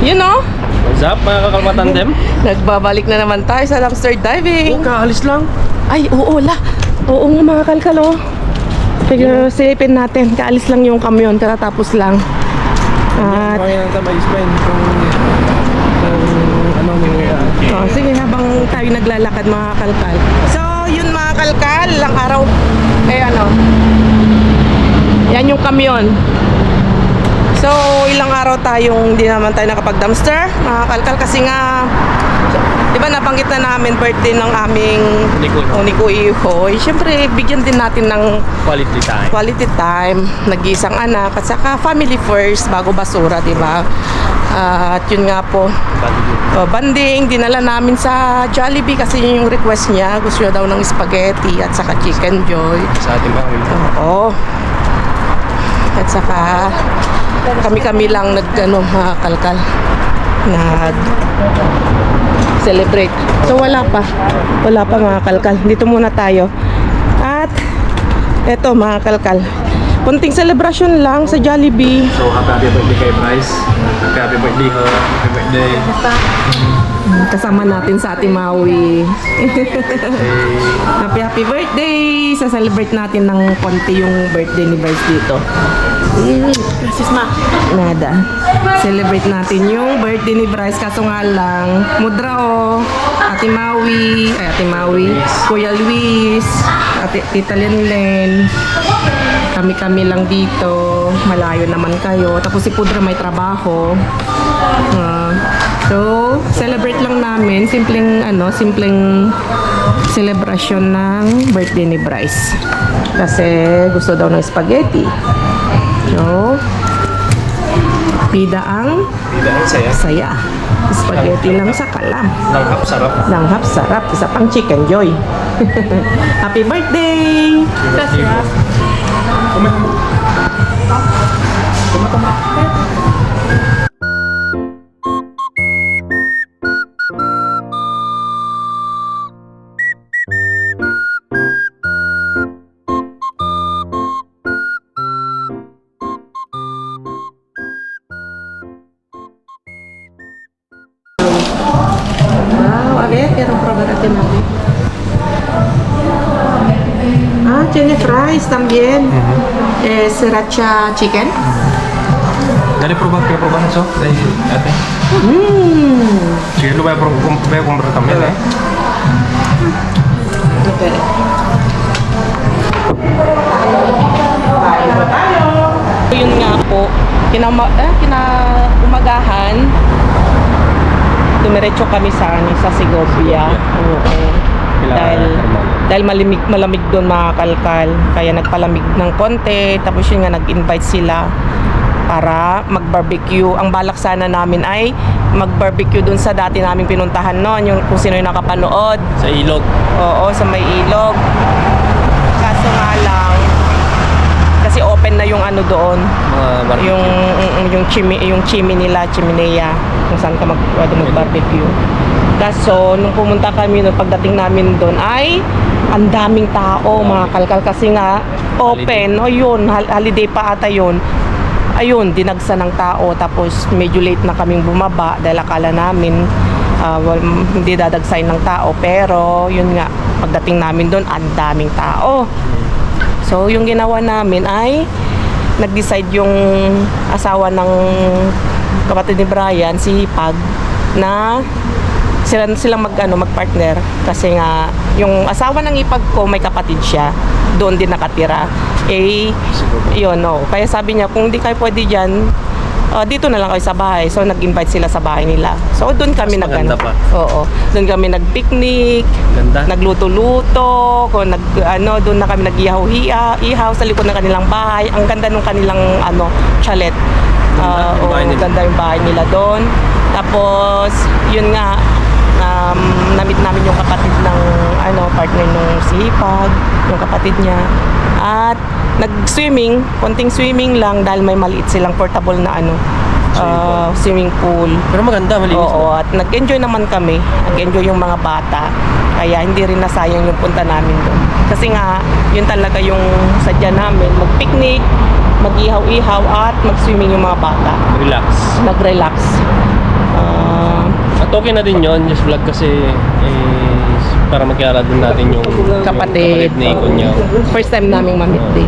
You know? What's up mga kakalmatandem? Nagbabalik na naman tayo sa dumpster diving. Kaalis lang. Ay, oo la. Oo nga mga kalkal, oh. Pero silipin natin. Kaalis lang yung kamyon. Katatapos lang. At Kaya natin mag-explain kung anong nangyayari. oh, sige, habang tayo naglalakad mga kalkal. So, yun mga kalkal. Ilang araw. Yan yung kamyon. So, ilang araw tayong hindi naman tayo nakapag-dumpster, mga kalkal, kasi nga, di ba nabanggit na namin birthday ng aming Uniko Ihoy. Siyempre, bigyan din natin ng quality time, nag-iisang anak, at saka family first, bago basura, di ba? At yun nga po, banding, dinala namin sa Jollibee kasi yun yung request niya. Gusto niya daw ng spaghetti at saka chicken joy. Sa ating pamilya. Oo. At saka kami lang mga kalkal celebrate. So wala pa mga kalkal. Dito muna tayo. At eto mga kalkal, kunting celebration lang sa Jollibee. So happy birthday kay Bryce. Happy birthday ho. Happy birthday. Kasama natin sa Ate Maui. Happy birthday! Sa-celebrate natin ng konti yung birthday ni Bryce dito. Gracias ma. Nada. Celebrate natin yung birthday ni Bryce. Kaso nga lang, Mudra Ate Maui, Kuya Luis, Tita Lenlen. Kami lang dito. Malayo naman kayo. Tapos si Pudra may trabaho. So, celebrate lang namin. Simpleng celebration ng birthday ni Bryce. Kasi gusto daw ng spaghetti. So, pida ang saya. Spaghetti lang sa kalam. Langhap sarap. Isa pang chicken joy. Happy birthday! Gracias. Quiero probar a Maui. Tiene fries también. Sriracha chicken. Dali probar so. Dali ate. Sige, lo voy a comprar también, eh. Okay. Yun nga po, kinaumagahan, dumiretso kami sa Segovia. Dahil malamig doon mga kalkal, kaya nagpalamig ng konti. Tapos yun nga, nag-invite sila para mag-barbecue. Ang balak sana namin ay mag-barbecue doon sa dati naming pinuntahan noon, yung kung sino yung nakapanood. Sa ilog. Oo, sa may ilog. Kaso nga lang, kasi open na yung ano doon, yung chimney nila, chimenea, kung saan ka mag-barbecue. Kaso nung pumunta kami, nung pagdating namin doon ay ang daming tao mga kalkal, kasi nga open. Ayun, holiday pa ata yun. Ayun, dinagsa ng tao. Tapos medyo late na kaming bumaba dahil akala namin hindi dadagsayin ng tao, pero yun nga, pagdating namin doon ang daming tao. So yung ginawa namin ay nag-decide yung asawa ng kapatid ni Brian, si Pag, na silang magpartner, kasi nga yung asawa ng ipag ko may kapatid siya doon din nakatira. Yun, kaya sabi niya, kung hindi kayo pwede diyan, dito na lang kayo sa bahay. So nag-invite sila sa bahay nila. So doon kami doon kami nag-picnic, nagluto-luto, doon na kami nag-ihaw sa likod ng kanilang bahay. Ang ganda nung kanilang chalet. Ganda yung bahay nila doon. Tapos yun nga, namit namin yung kapatid ng partner nung si Hipag, yung kapatid niya. At nag-swimming, konting swimming lang dahil may maliit silang portable na swimming pool. Pero maganda, malinis. Oo, at nag-enjoy naman kami. Nag-enjoy yung mga bata. Kaya hindi rin nasayang yung punta namin doon. Kasi nga, yun talaga yung sadya namin. Mag-picnic, mag-ihaw-ihaw at mag-swimming yung mga bata. Relax. Nag-relax. Okay na din yun, just vlog kasi para magkilala din natin yung Kapatid. yung ni Kunyaw. First time naming mamit din.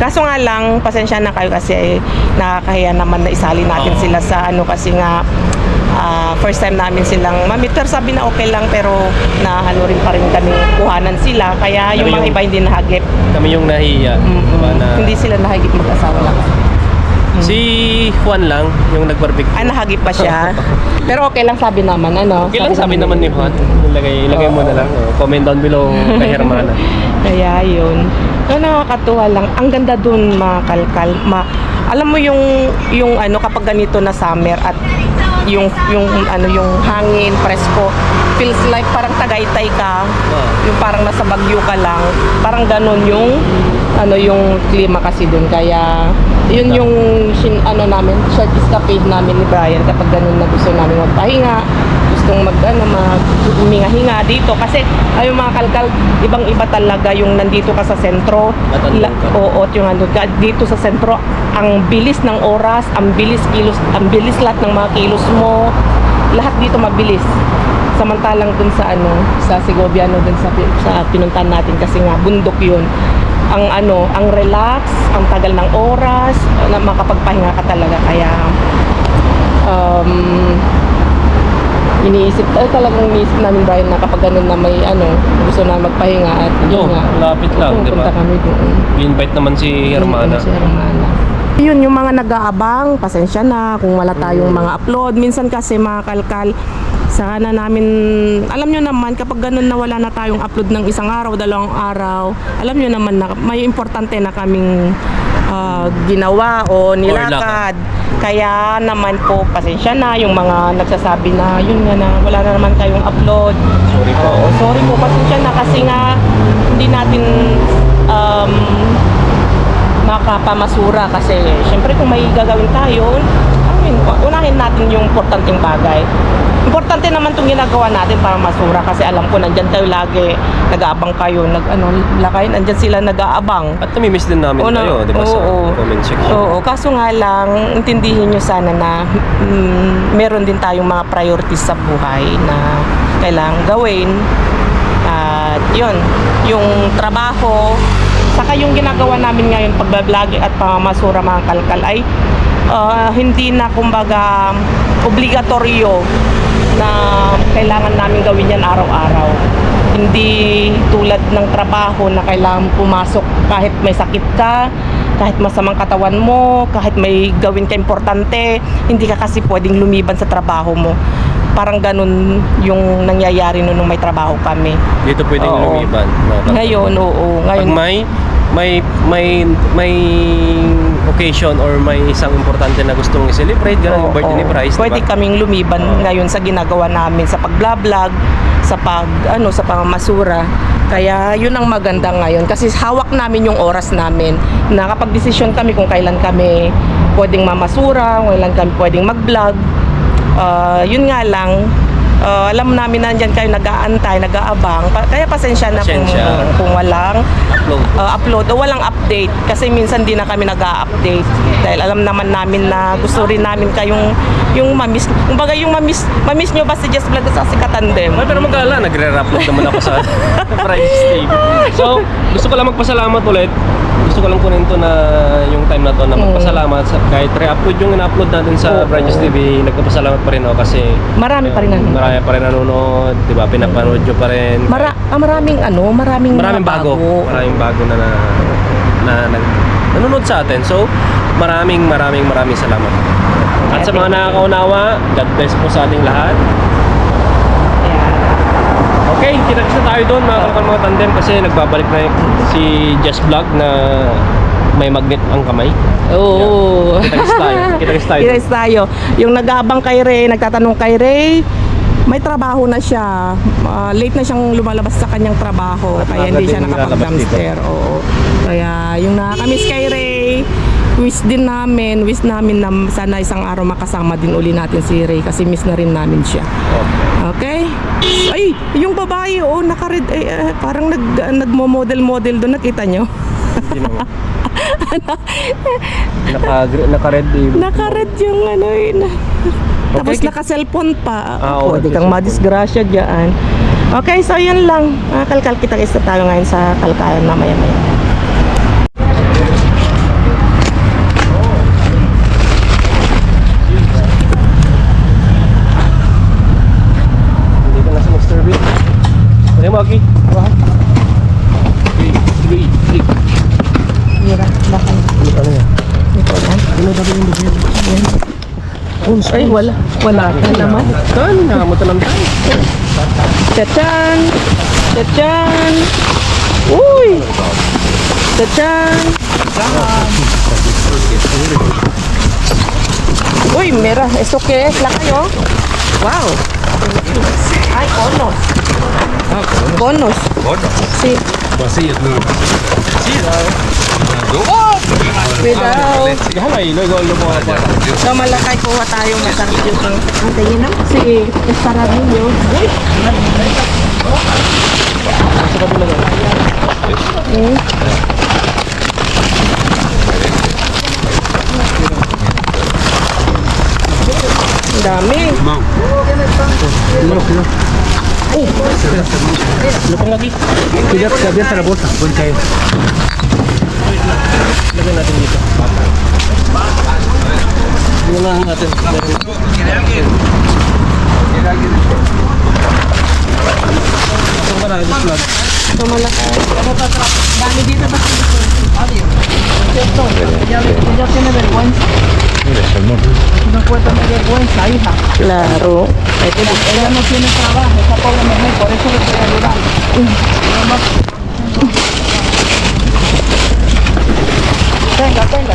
Kaso nga lang, pasensya na kayo kasi nakakahiya naman na isali natin sila sa ano kasi nga first time namin silang mamit. Pero sabi na okay lang pero na ano rin pa rin kami kuhanan sila. Kaya yung Kami mga yung- iba hindi nahagip. Kami yung nahiya. Diba, na, Hindi sila nahagip mag-asawa lang. Si Juan lang, yung nag-barbecue. Ay, nahagip pa siya. Pero okay lang sabi naman, ano? Okay lang sabi naman ni Juan. Ilagay mo na lang. Comment down below kay Hermana. Kaya yun. No, nakakatuwa lang. Ang ganda dun, makalkal. Alam mo yung ano kapag ganito na summer at yung ano yung hangin presko feels like parang Tagaytay ka. Yung parang nasa Baguio ka lang. Parang ganun yung ano yung klima kasi dun. Kaya yun yung ano namin, short escapade namin ni Brian kapag ganun na gusto namin magpahinga, gustong maghinga dito kasi ay mga kalkal, ibang-iba talaga yung nandito ka sa sentro. Oo, yung ano dito sa sentro, ang bilis ng oras, ang bilis lahat ng mga kilos mo. Lahat dito mabilis. Samantalang dun sa ano, sa Segovia dun sa pinuntahan natin kasi nga bundok yun. Ang relax, ang tagal ng oras, na makapagpahinga ka talaga. Kaya talagang iniisip namin Brian na kapag ganun na may gusto na magpahinga at yun nga, Lapit lang, di ba? punta kami doon. I-invite naman si Hermana. Si Hermana. Yun, yung mga nag-aabang, pasensya na kung wala tayong mga upload. Minsan kasi mga kalkal, sana namin, alam nyo naman, kapag ganun na wala na tayong upload ng isang araw, dalawang araw, alam nyo naman na may importante na kaming ginawa o nilakad. Kaya naman po, pasensya na yung mga nagsasabi na, yun nga na, wala na naman tayong upload. Sorry po. Oo, sorry po, pasensya na kasi nga, hindi natin makapamasura kasi syempre kung may gagawin tayo, unahin natin yung importanteng bagay. Importante naman itong ginagawa natin para masura kasi alam ko nandyan kayo lagi, nag-aabang kayo, lakay, nandyan sila nag-aabang. At namimiss din namin kayo, di ba, sa comment section. Oo, kaso nga lang, intindihin nyo sana na meron din tayong mga priorities sa buhay na kailangang gawin. At yun, yung trabaho, saka yung ginagawa namin ngayon, pagbablog at pamamasura mga kalkal ay hindi na kumbaga obligatoryo na kailangan namin gawin yan araw-araw. Hindi tulad ng trabaho na kailangan pumasok kahit may sakit ka, kahit masamang katawan mo, kahit may gawin ka importante, hindi ka kasi pwedeng lumiban sa trabaho mo. Parang ganun yung nangyayari nung may trabaho kami. Dito pwedeng Oo. lumiban. Ngayon, oo. Ngayon, Pag may occasion or may isang importante na gustong i-celebrate, gano'n yung birthday ni Bryce, pwede diba? kaming lumiban ngayon sa ginagawa namin sa pag-vlog, sa sa pamamasura. Kaya yun ang maganda ngayon kasi hawak namin yung oras namin. Nakapag-desisyon kami kung kailan kami pwedeng mamasura, kung kailan kami pwedeng mag-vlog. Yun nga lang, alam namin na nandyan kayo nag-aantay, nag-aabang. Kaya pasensya na kung walang upload o walang update. Kasi minsan di na kami nag-a-update. Dahil alam naman namin na gusto rin namin kayong yung mamiss. Kumbaga yung mamiss nyo ba si Just Vlog sa si Katandem? Ay, pero mag-alala, nagre-upload naman ako sa Bryce TV. So, gusto ko lang magpasalamat ulit. Gusto ko lang kunin to na yung time na to na magpasalamat sa kahit re-upload yung in-upload natin sa Bryce TV, nagpapasalamat pa rin ako kasi Marami pa rin marami pa rin nanonood, 'di ba? Pinapanood nyo pa rin. Maraming bago na nanonood sa atin. So, maraming salamat. At sa mga nakakaunawa, God bless po sa ating lahat. Okay, kita-kits na tayo doon mga kalakal mga tandem kasi nagbabalik na si Just Vlog na may magnet ang kamay. Oo. Kita-kits tayo. Kita-kits tayo. Yung nag-aabang kay Ray, nagtatanong kay Ray, may trabaho na siya. Late na siyang lumalabas sa kanyang trabaho. At Kaya hindi siya din nakapag-dumpster. Oo. Kaya yung nakakamiss kay Ray, wish namin na sana isang araw makasama din uli natin si Ray kasi miss na rin namin siya. Okay? Ay, yung babae, naka-red, parang nagmo-model doon, nakita nyo? Naka-red Naka-red yung Tapos Okay. naka-cellphone pa. Oo, Pwede kang madisgrasya dyan. Okay, so yun lang. Kalkal kita guys, tayo ngayon sa kalkalan na maya-maya. Hindi ka na sa Mr. Bean. Ano mo, Aki? Mira, bakal. Ano yan? Ito yan. Ano dapat yung bigyan? Ay, wala. Wala ka naman. Kan, nakamutan lang tayo. Tachan! Tachan! Uy! Tachan! Uy, mira. Eso que es? La kayo? Wow! Ay, conos. Conos. Sí. Vacías, no. Cuidado. Gahala, ilo mo ako. So, malakay kuha tayo. Masarap yung pang... Antayin na? Sí, es para niños. Uy! Sa kabila lang. Ang dami. Lupang lagi. Tidak biasa la bolsa, buen caer. Lagyan natin dito. Lunahan natin. Saan ka na? This vlog. So, malakay. Dami dito ba? Ella tiene vergüenza. No puede tener vergüenza, hija. Claro. Ella no tiene trabajo, esa pobre mujer, por eso le estoy ayudando. Venga, venga.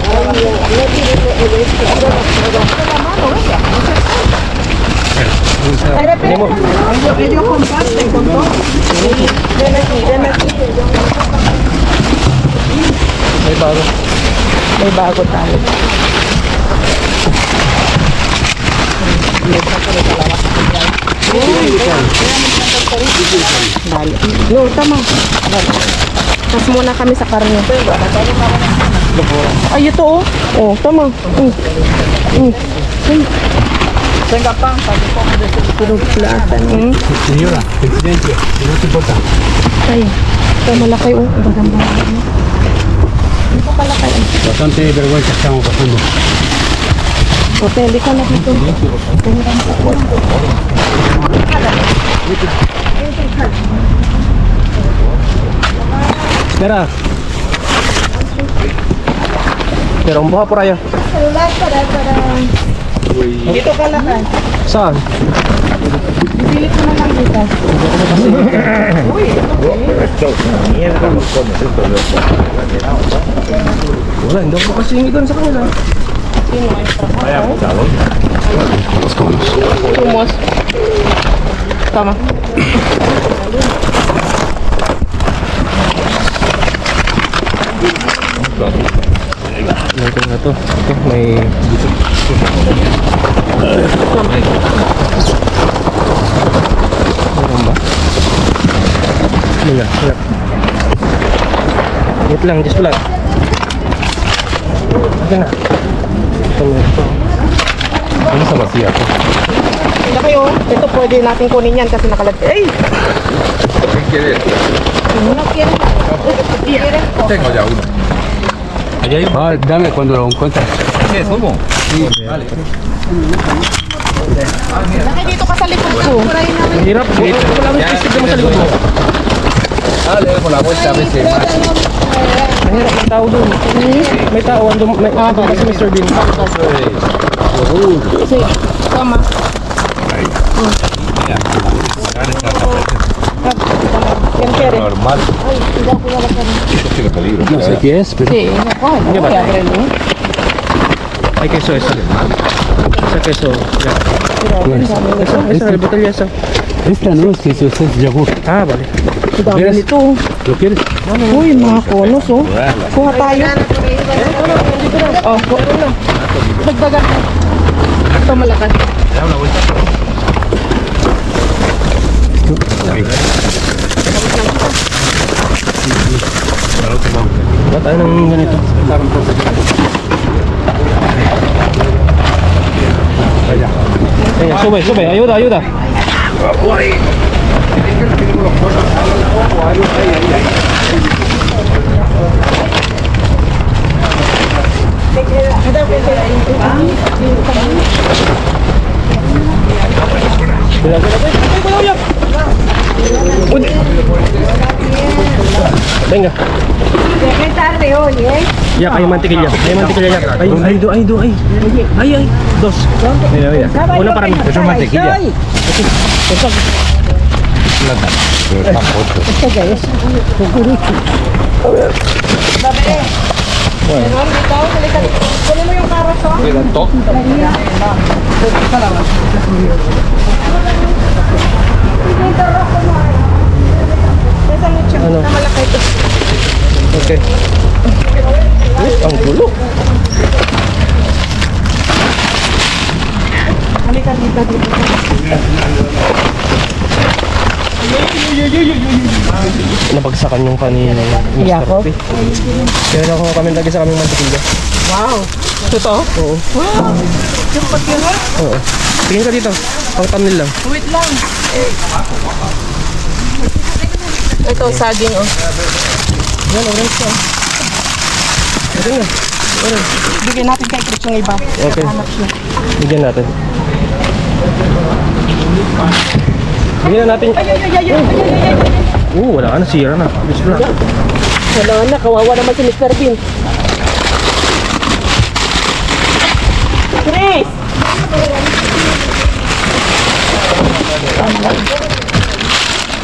Ellos comparten con todos. Ven aquí, ven aquí. May bago. May bago tayo. Dali. No, tama. Dali. Mas muna kami sa karne. Ay, ito oh. Oh, tama. Tenga pan, pero plata. Señora, presidente, no te importa. Ay, ito malaki oh. Bagamba. Ito malaki. Bastante vergüenza estamos pasando. Hotel, ikaw na dito. Espera. Pero buha por allá. Dito ka lang kan. Saan? Pilit mo na lang dito. Uy, Wala, hindi ako kasingin sa kanila. Tumos. Tama. Ito na to. Ito, may... Meron ba? Wala, wala. Wait lang, just wala. Ito na. Ito na ito. Ano sa vacía? Hindi kayo. Ito pwede natin kunin yan kasi nakalagay. Ay! ¿Qué quieres? No quiere. Tengo ya uno. Allá hay uno. Dame cuando lo encuentres. ¿Qué? ¿Cómo? Sí, vale. Nakay dito ka sa likod ko. Mahirap. Wala mo isip mo sa likod mo. Dale, por la vuelta a veces más. Mahirap ang tao doon. May tao. May tao si Mr. Bean. Sí. Tama. ¿Quién quiere? Normal. Eso tiene peligro. No sé qué es, pero... Sí, no, bueno, voy a abrirlo. Ay, queso esa. Esa queso. Ya. Esa, el botella esa. Esta no, es que eso es yogur. Ah, vale. Dami nito. ¿Lo quieres? Uy, mga konos oh. Kuha tayo. Oh, kuha na. Dagdagan. Ito malakas. Da una vuelta. Ba't tayo ng ganito? Allá. Sube, sube, ayuda, ayuda. Venga. Qué tarde hoy, ¿eh? Ya, hay mantequilla. Hay mantequilla ya. Hay. Dos. Mira, mira. Una para mí. Eso es mantequilla. Ponemos yung karot. Ano? Malaki ito. Okay. Ang gulo. Halika dito. Nabagsakan yung kanina. Iya ko. Kaya lang kami lagi sa kaming mantequilla. Wow. Totoo? Oo. Wow. Yung pagkira? Oo. Tingin ka dito. Pang thumbnail lang. Wait lang. Ito, saging, oh. Yan, orange ka. Ito nga. Orange. Bigyan natin kay Chris yung iba. Okay. Hanap siya. Bigyan natin. Bigyan na natin. Wala ka na. Sira na. Bilis na. Wala na, kawawa naman si Mr. Bean. Chris!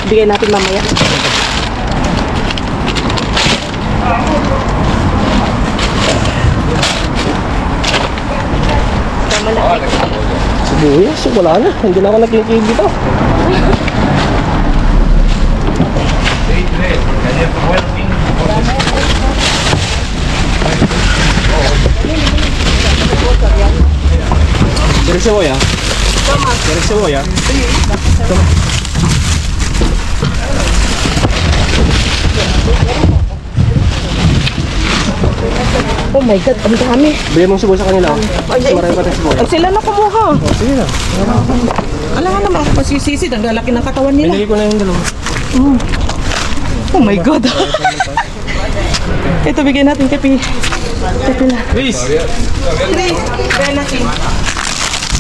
Bigyan natin mamaya. Tama na. Sibuyas. Wala na. Hindi na ako nagkikig dito. ¿Quieres cebolla? ¿Quieres cebolla? Oh my God, ang dami. Bigyan mong sibuyas sa kanila. Mas marami pa tayong sibuyas. Ang sila na kumuha. Sige na. Alam nga naman, masisisid. Ang lalaki ng katawan nila. Binili ko na yung dalawa. Oh my God. Ito, bigyan natin kay Pila. Please! Chris, bigyan natin.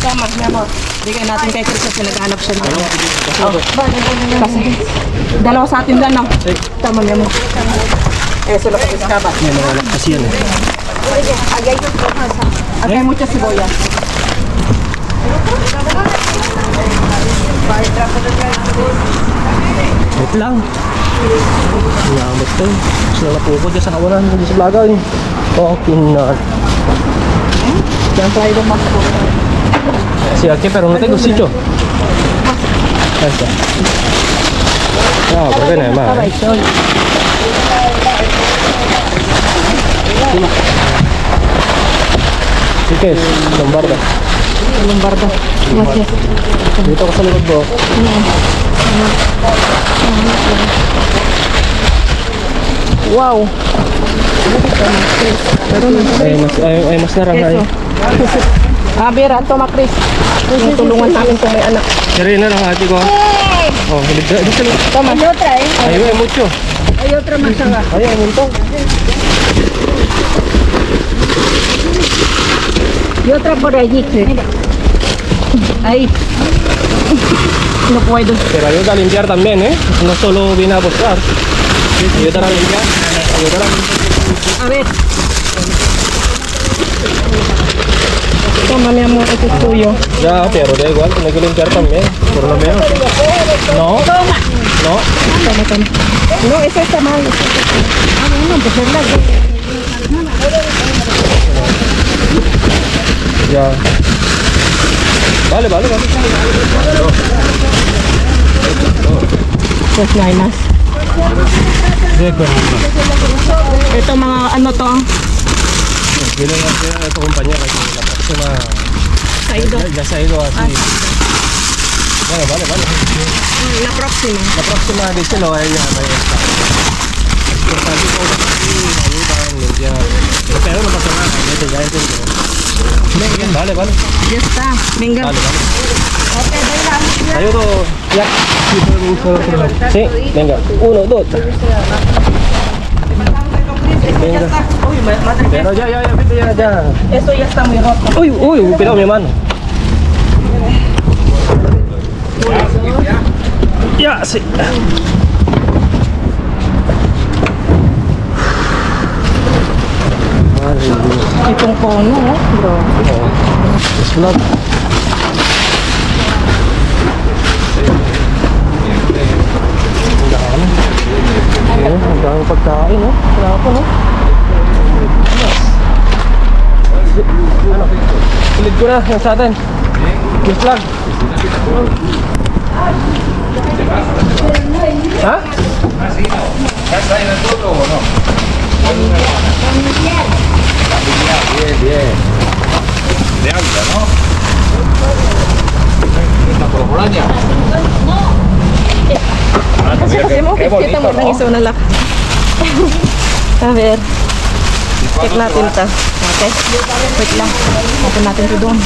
Tama, Memo. Bigyan natin kay Chris kasi naghanap siya nito. Kasi, dalawa sa atin lang, no? Tama, Memo. Eh, sila kasi kabat. May mga anak kasi yan eh. Agay mucha cebolla. Wait lang. Yamot to. Sila napukod dyan sa kawanan. Hindi sa vlogan eh. Okay na. Yan tayo ng masko. Sí, aquí, pero no tengo sitio. Ahí está. No, ¿por qué no hay más? ¿Sí qué es? Lombarda. Lombardo. Gracias. Dito ko sa likod mo. Wow. Ay, mas naranja eh. Ah, Bira, toma, Chris. Tulungan namin kung may anak. Pero na lang ate ko. Oh, dito sa likod. Toma. Hay otra, ¿eh? Ay, hay mucho. Hay otra más abajo. Ay, hay un montón. Y otra por allí. Mira. Ahí. No puedo. Pero ayuda a limpiar también, ¿eh? No solo viene a buscar. Ayuda a limpiar. Ayuda a limpiar. A ver. Toma, mi amor, ito es tuyo. Ya, pero da igual, tiene que limpiar también, por lo menos. No, no. Toma, toma. No, esa está mal. Ah, bueno, pues es la Ya. Vale. pues no hay más. Ito mga ano to? Dile a tu compañera que la próxima Saido. ya se ha ido así. Bueno, vale. La próxima. La próxima díselo a ella, ahí está. Importante todo aquí, ayudan, limpiar. Pero no pasa nada, ya entendió. Vale, vale. Ya está. Venga. Vale, vale. Tayo to. Ya. Sí, venga. 1, 2. Venga. Uy, madre. Pero ya, vete ya. Esto ya está muy roto. Uy, cuidado mi mano. Ya, sí. Itong kono, oh, bro. Sunod. Ang daming pagkain, no? Wala po, no? Ano? Ulit ko na yung sa atin. Yung flag. Ha? De alta, ¿no? Una corporania. Kasi mo, kita mo ng iso na lak. A ver. Check natin ta. Okay? Wait lang. Open natin ito doon.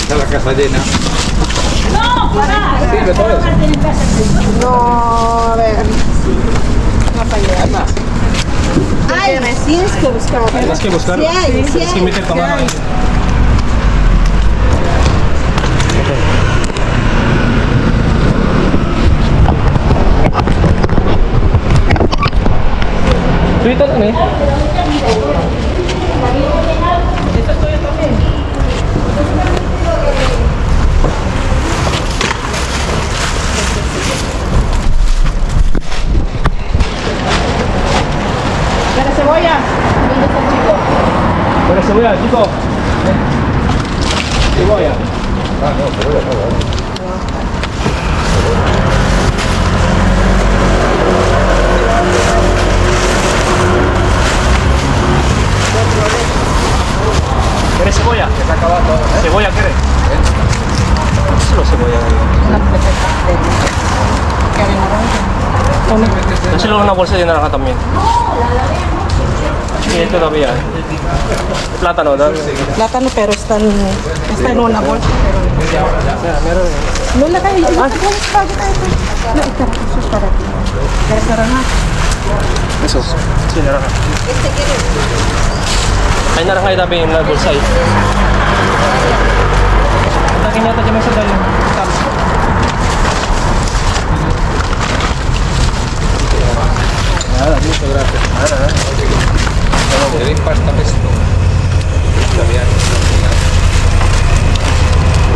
Está la casa llena. No, a ver. Ay, tienes que buscar. Tienes que buscar. Sí hay, sí Tienes que hay. meter tu mano ahí. Dito lang eh. Pero cebolla. ¿Dónde está el chico? Buena cebolla, chico. Cebolla. Ah, no, pero ya está. ¿Quieres cebolla? Se ha acabado todo, ¿eh? ¿Cebolla quieres? Solo cebolla. Dáselo una bolsa de naranja también. Sí, todavía. Plátano, ¿no? Plátano, pero está en una bolsa. Pero... No la kayo. No, ito. Eso es para ti. ¿Quieres naranja? Esos. Sí, naranja. Hay naranja también en la bolsa ahí. Takin yata dyan sa dali. Nada, listo, gracias. Nada. ¿Queréis pasta pesto? Italiano.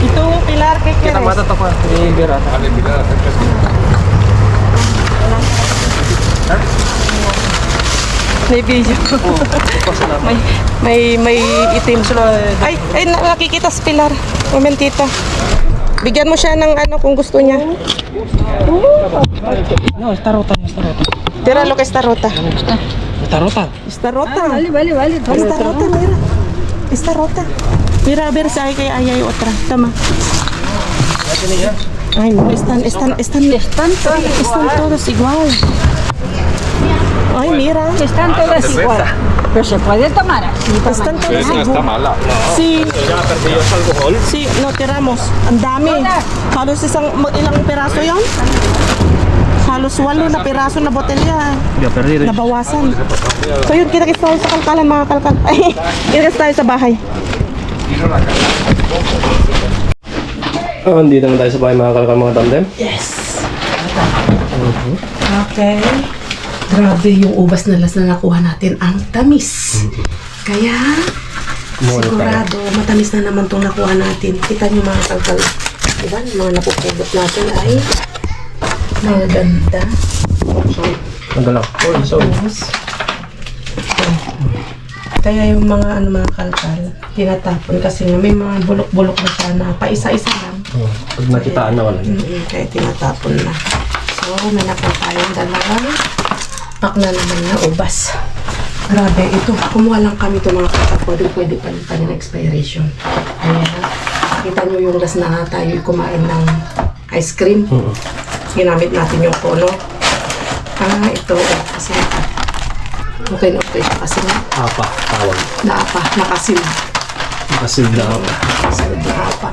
¿Y tú, Pilar, qué Kita quieres? mata to pa. Ibira. Vale, Pilar, acércate. May video. may itim. Ay, nakikita si Pilar. Momentito. Bigyan mo siya ng ano kung gusto niya. No, esta rota. Tira lo que está rota. Está rota. Está rota. Vale. Está rota, mira. Está rota. Mira, a ver si hay hay otra. Tama. Ay, no, están todos igual. Ay, mira. Están todas igual. Pero se puede tomar así. Están todos Esa está igual. mala. Sí, Ya perdió sa alcohol. sí, no, tiramos. Ang dami. Halos ilang piraso yan? Halos 8 na piraso na botelya. Ya perdido. Nabawasan. So yun, kita-kits tayo sa kalkalan, mga kalkal. Ay, kita-kits tayo sa bahay. Dito naman tayo sa bahay mga kalkal mga tandem. Yes. Okay. Grabe yung ubas na las na nakuha natin. Ang tamis. Kaya, sigurado, matamis na naman itong nakuha natin. Kita nyo mga kalkal. Diba? Yung mga napupulot natin ay maganda. Ano lang? Oh, so. Kaya yung mga mga kalkal, tinatapon kasi nga may mga bulok-bulok na siya na paisa-isa lang. Pag nakitaan na wala. Kaya tinatapon na. So, may nakuha tayong dalawang pack na naman na ubas. Grabe, ito. Kumuha lang kami ito mga kakapod. Pwede pa rin expiration. Ayan. Kita nyo yung last na tayo kumain ng ice cream. Ginamit natin yung kono. Ito. Kasi okay na okay siya kasi nga. Apa, tawag. Nakasil. Nakasil na apa. Nakasil na apa.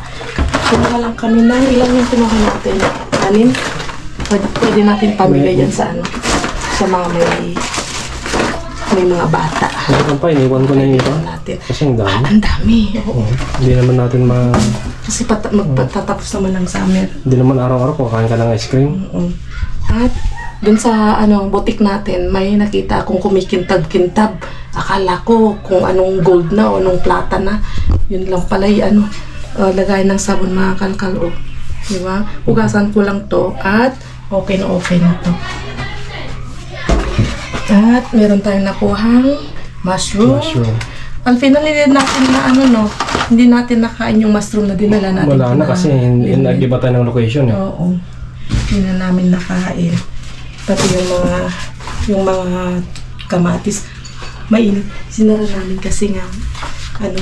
Kumuha lang kami na. Ilan yung kinuha natin? 6? Pwede natin pamilya yan sa ano. Sa mga may mga bata. Meron pa, iniwan ko na yung iba. Natin. Kasi ang dami. Ang dami. Oo. Hindi naman natin Kasi magpatatapos naman ng summer. Hindi naman araw-araw kakain ka ng ice cream. At dun sa butik natin, may nakita akong kumikintab-kintab. Akala ko kung anong gold na o anong plata na. Yun lang pala lagay ng sabon mga kalkal. Diba? Hugasan ko lang to at okay na to. At meron tayong nakuhang mushroom. Ang finally natin na hindi natin nakain yung mushroom na dinala natin. Wala na kasi nag-iba tayo ng location eh. Oo. Hindi na namin nakain. Pati yung mga kamatis. Mainit. Sinara namin kasi nga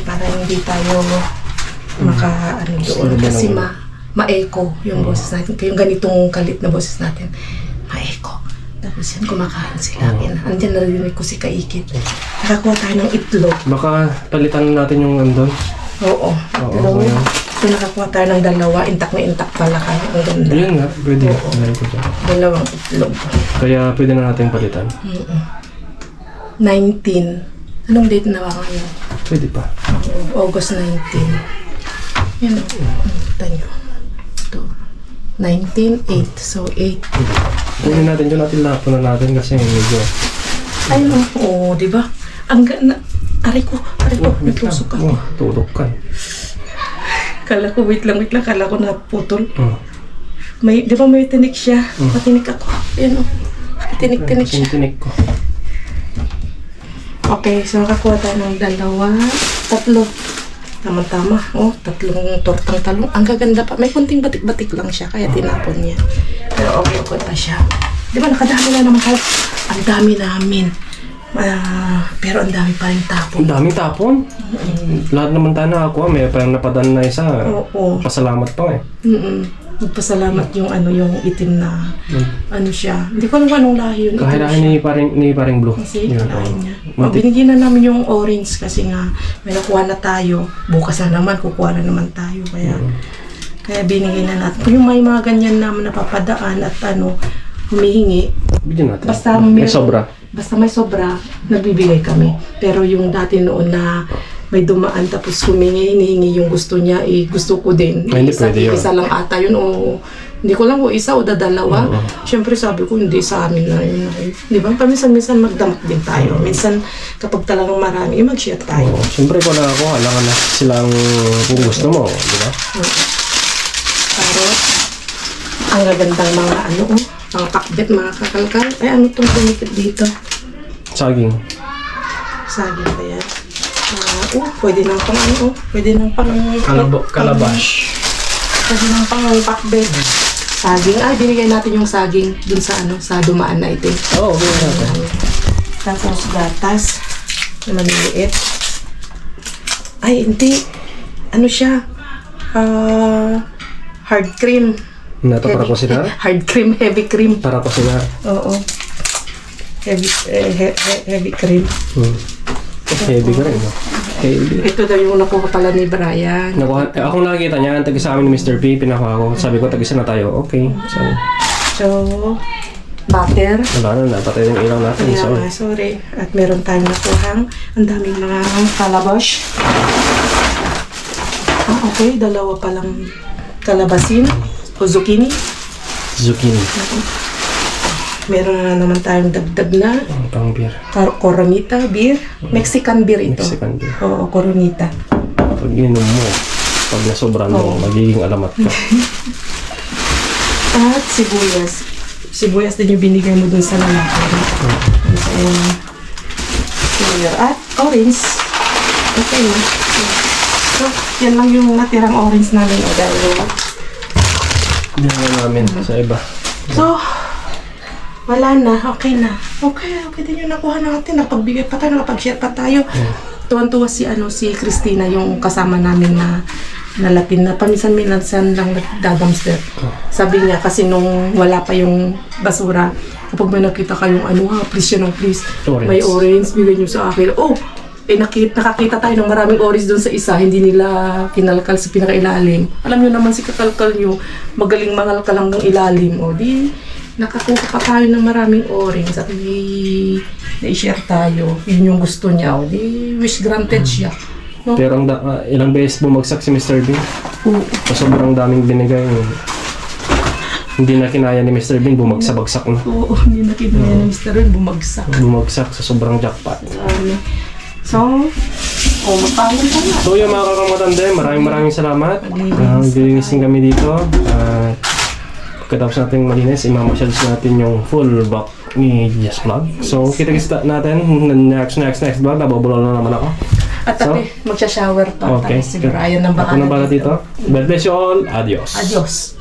para hindi tayo doon. Kasi ma-echo yung boses natin. Yung ganitong kalit na boses natin. Ma-echo. Tapos yan, kumakain sila. Andiyan narinig ko si Kaikit. Nakakuha tayo ng itlog. Baka palitan natin yung andon. Oo. Itlog. So nakakuha tayo ng 2. Intak na intak pala kayo. Ang ganda. Ayun nga, pwede. Dahil ko dyan. 2 itlog. Kaya pwede na natin palitan. 19. Anong date na ba ngayon? Pwede pa. August 19. Yan o. Ito nyo. Ito. 19, 8. So 8. Kunin natin dyan natin lahat na natin kasi medyo... Ayun o. Diba? Aray ko. Nagtusok ako. Tulog ka. Kala ko, wait lang. Kala ko naputol. Di ba may tinik siya? Patinik ako. Ayan o. Tinik siya. Tinik ko. Okay, so nakakuha tayo ng 2, 3. Tama-tama. 3 tortang talong. Ang gaganda pa. May kunting batik-batik lang siya, kaya tinapon niya. Pero okay pa siya. Di ba, nakadami na naman tayo. Ang dami namin. Pero ang dami pa rin tapon. Ang daming tapon? Lahat naman tayo nakakuha. May parang napadan na isa. Oo. Pasalamat pa eh. Magpasalamat yung itim na siya. Hindi ko alam kung anong lahi yun. Kahit lahi ni paring blue. Kasi Yun, lahi niya. Binigyan na namin yung orange kasi nga may nakuha na tayo. Bukas na naman, kukuha na naman tayo. Kaya binigay na natin. Kung yung may mga ganyan naman napapadaan at humihingi. Bigyan natin. Basta may sobra, nagbibigay kami. Pero yung dati noon na may dumaan tapos hinihingi yung gusto niya, gusto ko din. Hindi pwede yun. Isa lang ata yun hindi ko lang kung isa o dalawa. Siyempre sabi ko hindi sa amin na yun. Di ba? Paminsan-minsan magdamag din tayo. Minsan kapag talagang marami, mag-share tayo. Siyempre kung nakakuha, alam ka na silang kung gusto mo. Di ba? Parot. Ang gagandang mga mga pakbet, mga kakalkal. Ay, ano itong dumikit dito? Saging. Saging ba yan? Pwede nang pwede nang Calabash. Pwede nang pakbet. Saging. Binigay natin yung saging dun sa dumaan na itim. Okay natin. Tapos gatas na maliliit. Ay, hindi. Siya? Hard cream. Ito para kusinar? Hard cream, heavy cream. Para kusinar. Oo. Heavy cream. Heavy ka rin, no? Heavy. Ito daw yung nakuha pala ni Brian. Akong nakikita niya, tag sa amin ni Mr. P, pinakuha ko. Sabi ko, tag-isa na tayo. Okay. So, butter. Wala na, napatay yung ilaw natin. Sorry. At meron tayong nakuhang ang daming mga calabash. Okay. 2 palang kalabasin o zucchini. Meron na naman tayong dagdag na pang beer. Coronita beer. Mexican beer ito. Mexican beer. Oo, Coronita. Pag inom mo, pag nasobran mo, magiging alamat ka. At sibuyas. Sibuyas din yung binigay mo dun sa lalaki. At orange. Okay na. So, yan lang yung natirang orange namin. Yan na namin sa iba. So, wala na. Okay na. Okay din yung nakuha natin. Napagbigay pa tayo, nakapag-share pa tayo. Tuwan-tuwa si Christina, yung kasama namin na nalapin na. Paminsan-minsan lang nagda-dumpster. Sabi niya, kasi nung wala pa yung basura, kapag may nakita kayong please siya ng please. Orange. May orange, bigay niyo sa akin. Nakakita tayo ng maraming orange doon sa isa, hindi nila kinalkal sa pinakailalim. Alam niyo naman si kakalkal niyo, magaling mangalkal hanggang ilalim. Di, nakakuha pa tayo ng maraming orange at na-share tayo. Yun yung gusto niya. Di, wish granted siya. No? Pero ilang beses bumagsak si Mr. Bean. Sa sobrang daming binigay. Hindi na kinaya ni Mr. Bean, bumagsak-bagsak na. Oo, hindi na kinaya ni Mr. Ren, bumagsak. Bumagsak sa sobrang jackpot. So, mapawal ka na. So yung mga kakamatanda, maraming salamat. Dilinisin kami dito. Pagkatapos natin malinis, imamasyals natin yung full back ni Jess Vlog. So kita-kita natin next vlog. Nababulaw na naman ako. At ate, magsha-shower pa. Okay. Siguro ayaw ng Ako na bala dito. God bless you all. Adios. Adios.